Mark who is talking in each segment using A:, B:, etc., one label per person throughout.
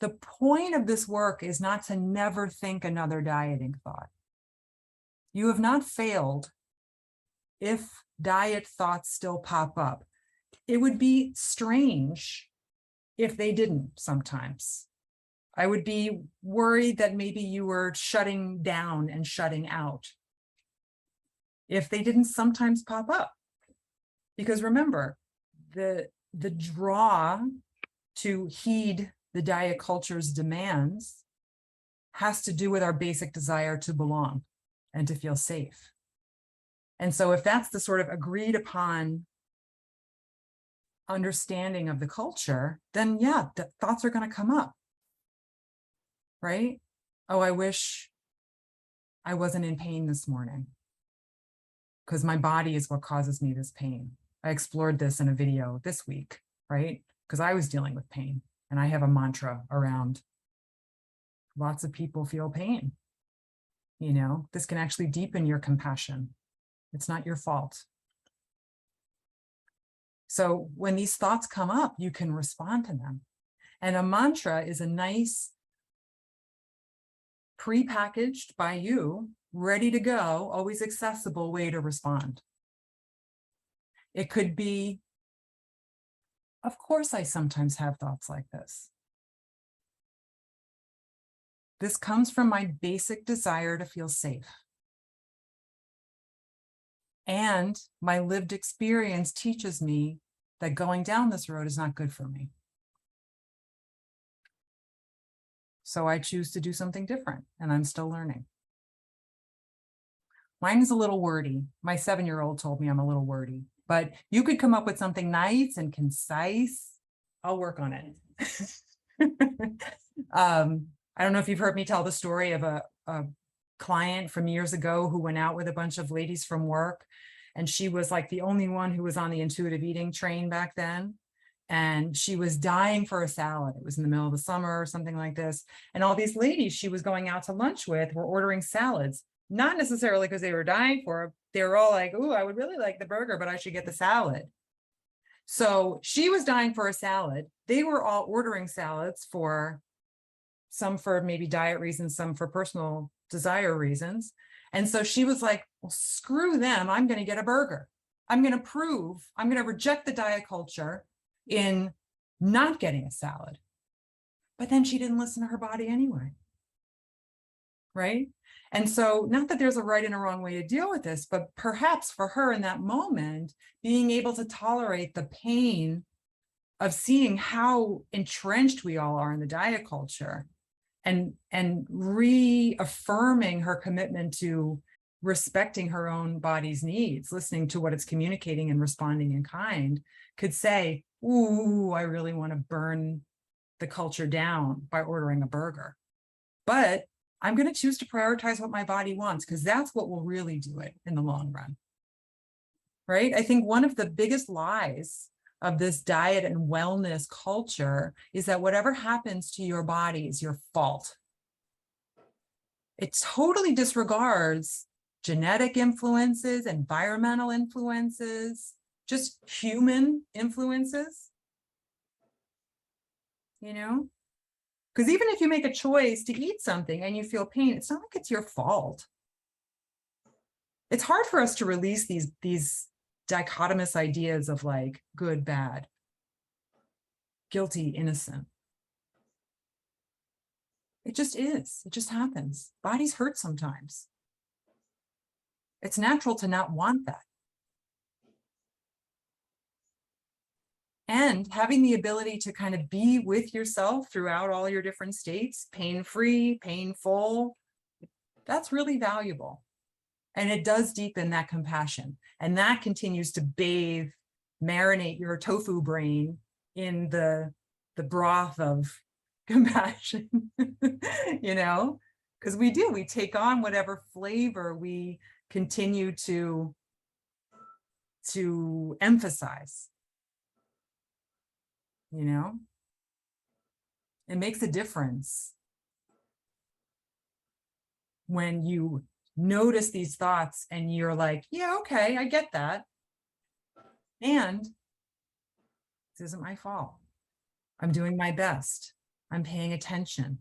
A: The point of this work is not to never think another dieting thought. You have not failed if diet thoughts still pop up. It would be strange if they didn't sometimes. I would be worried that maybe you were shutting down and shutting out if they didn't sometimes pop up. Because remember, the draw to heed the diet culture's demands has to do with our basic desire to belong and to feel safe. And so if that's the sort of agreed upon understanding of the culture, then yeah, the thoughts are going to come up, right? Oh, I wish I wasn't in pain this morning because my body is what causes me this pain. I explored this in a video this week, right? Because I was dealing with pain, and I have a mantra around lots of people feel pain. You know, this can actually deepen your compassion. It's not your fault. So when these thoughts come up, you can respond to them. And a mantra is a nice, pre-packaged by you, ready to go, always accessible way to respond. It could be, of course, I sometimes have thoughts like this. This comes from my basic desire to feel safe. And my lived experience teaches me that going down this road is not good for me. So I choose to do something different, and I'm still learning. Mine is a little wordy. My 7-year-old told me I'm a little wordy, but you could come up with something nice and concise. I'll work on it. I don't know if you've heard me tell the story of a client from years ago who went out with a bunch of ladies from work, and she was like the only one who was on the intuitive eating train back then. And she was dying for a salad. It was in the middle of the summer or something like this. And all these ladies she was going out to lunch with were ordering salads, not necessarily because they were dying for it. They were all like, ooh, I would really like the burger, but I should get the salad. So she was dying for a salad. They were all ordering salads, for some for maybe diet reasons, some for personal desire reasons. And so she was like, well, screw them. I'm going to get a burger. I'm going to reject the diet culture in not getting a salad. But then she didn't listen to her body anyway. Right? And so not that there's a right and a wrong way to deal with this, but perhaps for her in that moment, being able to tolerate the pain of seeing how entrenched we all are in the diet culture, and reaffirming her commitment to respecting her own body's needs, listening to what it's communicating and responding in kind, could say, ooh, I really want to burn the culture down by ordering a burger. But I'm going to choose to prioritize what my body wants, because that's what will really do it in the long run. Right? I think one of the biggest lies of this diet and wellness culture is that whatever happens to your body is your fault. It totally disregards genetic influences, environmental influences, just human influences, you know? Because even if you make a choice to eat something and you feel pain, it's not like it's your fault. It's hard for us to release these dichotomous ideas of like good, bad, guilty, innocent. It just is. It just happens. Bodies hurt sometimes. It's natural to not want that. And having the ability to kind of be with yourself throughout all your different states, pain-free, painful, that's really valuable. And it does deepen that compassion. And that continues to bathe, marinate your tofu brain in the broth of compassion, you know? Because we take on whatever flavor we continue to emphasize, you know? It makes a difference when you notice these thoughts and you're like, yeah, okay, I get that. And this isn't my fault. I'm doing my best. I'm paying attention.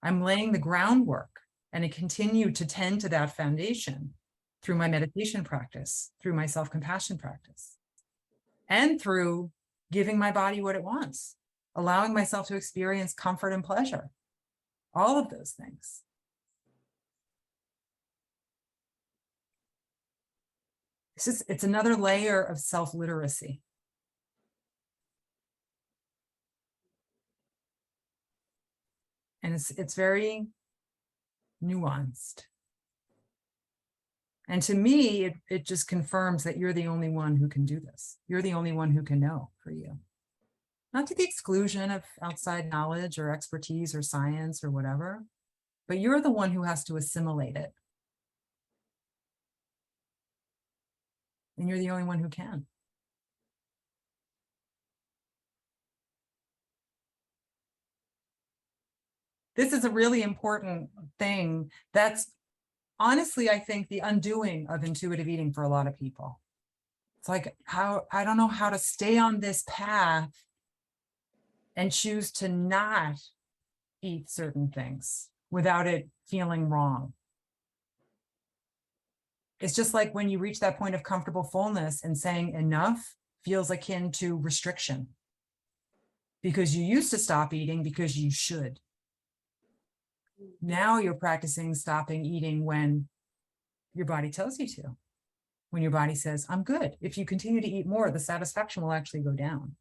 A: I'm laying the groundwork, and I continue to tend to that foundation through my meditation practice, through my self-compassion practice, and through giving my body what it wants, allowing myself to experience comfort and pleasure, all of those things. It's another layer of self-literacy. And it's very nuanced. And to me, it just confirms that you're the only one who can do this. You're the only one who can know for you. Not to the exclusion of outside knowledge or expertise or science or whatever, but you're the one who has to assimilate it. And you're the only one who can. This is a really important thing. That's honestly, I think, the undoing of intuitive eating for a lot of people. It's like, I don't know how to stay on this path and choose to not eat certain things without it feeling wrong. It's just like when you reach that point of comfortable fullness, and saying enough feels akin to restriction, because you used to stop eating because you should. Now you're practicing stopping eating when your body tells you to. When your body says, I'm good. If you continue to eat more, the satisfaction will actually go down.